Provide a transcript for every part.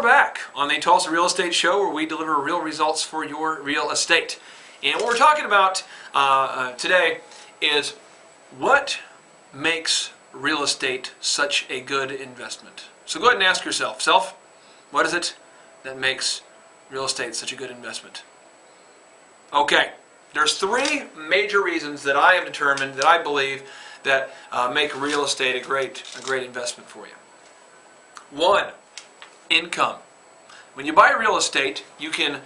we're back on the Tulsa Real Estate Show, where we deliver real results for your real estate. And what we're talking about today is what makes real estate such a good investment. So go ahead and ask yourself, what is it that makes real estate such a good investment? Okay, there's three major reasons that I have determined, that I believe, that make real estate a great investment for you. One, income. When you buy real estate, you can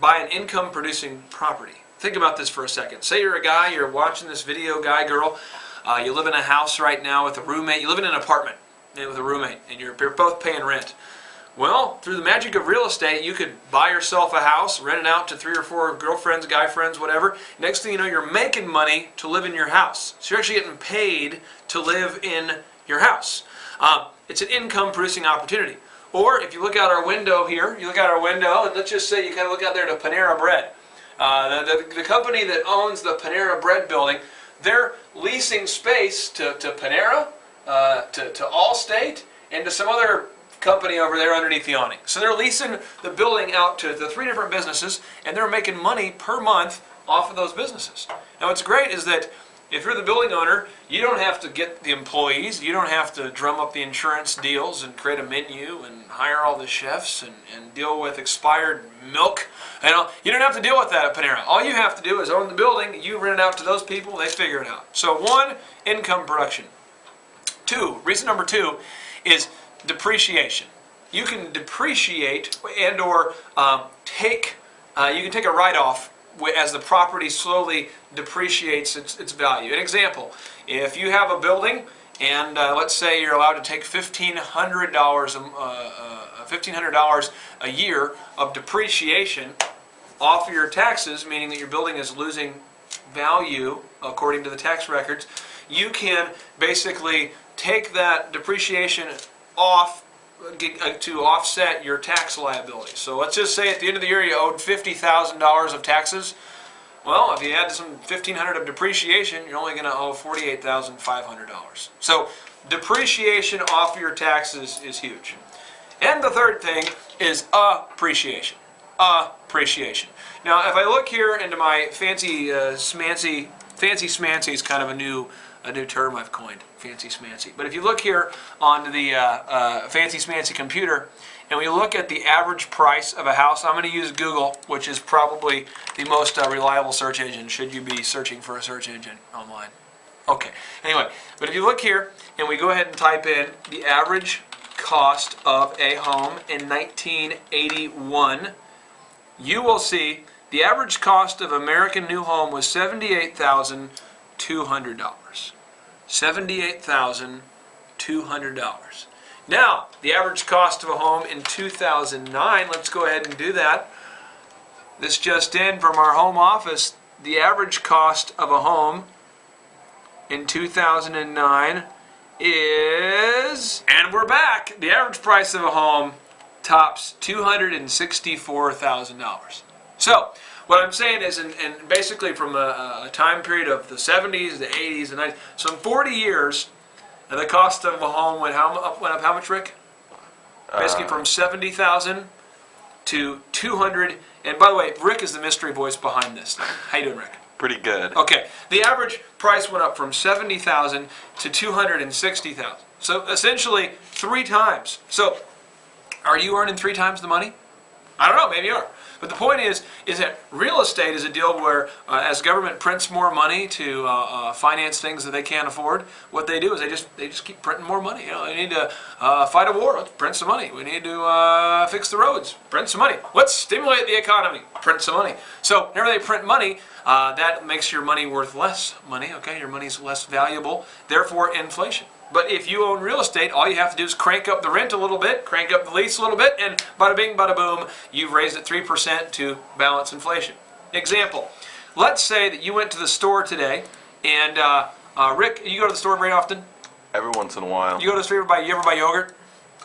buy an income-producing property. Think about this for a second. Say you're a guy, you're watching this video, guy, girl, you live in a house right now with a roommate, you live in an apartment with a roommate, and you're both paying rent. Well, through the magic of real estate, you could buy yourself a house, rent it out to 3 or 4 girlfriends, guy friends, whatever. Next thing you know, you're making money to live in your house. So you're actually getting paid to live in your house. It's an income-producing opportunity. Or if you look out our window here, you look out our window, and let's just say you kind of look out there to Panera Bread. The company that owns the Panera Bread building, they're leasing space to Panera, to Allstate, and to some other company over there underneath the awning. So they're leasing the building out to the 3 different businesses, and they're making money per month off of those businesses. Now what's great is that if you're the building owner, you don't have to get the employees, you don't have to drum up the insurance deals and create a menu and hire all the chefs and deal with expired milk. You don't have to deal with that at Panera. All you have to do is own the building, you rent it out to those people, they figure it out. So one, income production. Reason number 2 is depreciation. You can depreciate and or you can take a write-off as the property slowly depreciates its value. An example, if you have a building and let's say you're allowed to take $1,500 a year of depreciation off of your taxes, meaning that your building is losing value according to the tax records, you can basically take that depreciation off to offset your tax liability. So let's just say at the end of the year you owed $50,000 of taxes. Well, if you add some $1,500 of depreciation, you're only going to owe $48,500. So depreciation off your taxes is huge. And the third thing is appreciation. Appreciation. Now, if I look here into my fancy smancy is kind of a new term I've coined, fancy smancy. But if you look here onto the fancy smancy computer, and we look at the average price of a house, I'm going to use Google, which is probably the most reliable search engine, should you be searching for a search engine online. Okay, anyway, but if you look here, and we go ahead and type in the average cost of a home in 1981, you will see the average cost of American new home was $78,200. $78,200. Now, the average cost of a home in 2009, let's go ahead and do that. This just in from our home office, the average cost of a home in 2009 is, and we're back, the average price of a home tops $264,000. So, what I'm saying is, and basically from a time period of the 70s, the 80s, the 90s, so in 40 years, the cost of a home went up how much, Rick? Basically from 70,000 to 200. And by the way, Rick is the mystery voice behind this. How you doing, Rick? Pretty good. Okay, the average price went up from 70,000 to 260,000. So essentially 3 times. So are you earning 3 times the money? I don't know, maybe you are. But the point is that real estate is a deal where as government prints more money to finance things that they can't afford, what they do is they just keep printing more money. You know, they need to fight a war, let's print some money. We need to fix the roads, print some money. Let's stimulate the economy, print some money. So whenever they print money, that makes your money worth less money, okay? Your money's less valuable, therefore inflation. But if you own real estate, all you have to do is crank up the rent a little bit, crank up the lease a little bit, and bada bing, bada boom, you've raised it 3% to balance inflation. Example, let's say that you went to the store today, and Rick, you go to the store very often? Every once in a while. You go to the store, you ever buy yogurt?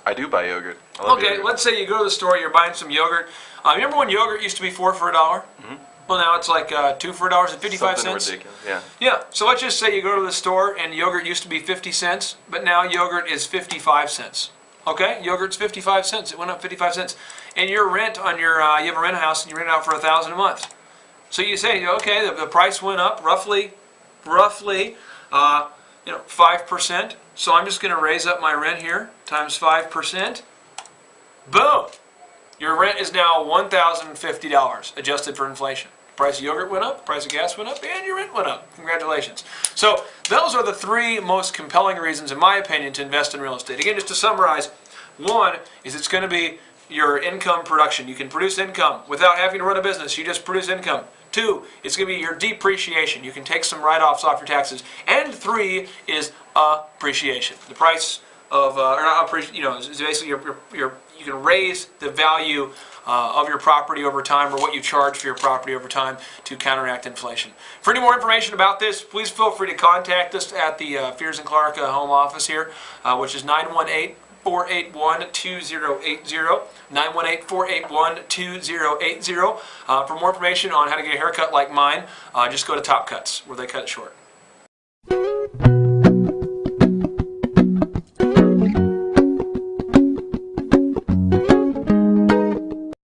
I do buy yogurt. I love yogurt. Let's say you go to the store, you're buying some yogurt. Remember when yogurt used to be 4 for $1? Mm-hmm. Well, now it's like 2 for $1.55. Something ridiculous, yeah. Yeah, so let's just say you go to the store and yogurt used to be 50 cents, but now yogurt is 55 cents. Okay, yogurt's 55 cents. It went up 55 cents. And your rent on your, you have a rent house and you rent it out for $1,000 a month. So you say, okay, the price went up roughly, 5%. So I'm just going to raise up my rent here times 5%. Boom! Your rent is now $1,050 adjusted for inflation. The price of yogurt went up, the price of gas went up, and your rent went up. Congratulations. So those are the three most compelling reasons, in my opinion, to invest in real estate. Again, just to summarize, one is it's going to be your income production. You can produce income without having to run a business. You just produce income. Two, it's going to be your depreciation. You can take some write-offs off your taxes. And three is appreciation. The price of, is basically you can raise the value of your property over time, or what you charge for your property over time, to counteract inflation. For any more information about this, please feel free to contact us at the Fears Clark home office here, which is 918-481-2080, 918-481-2080. For more information on how to get a haircut like mine, just go to Top Cuts, where they cut it short.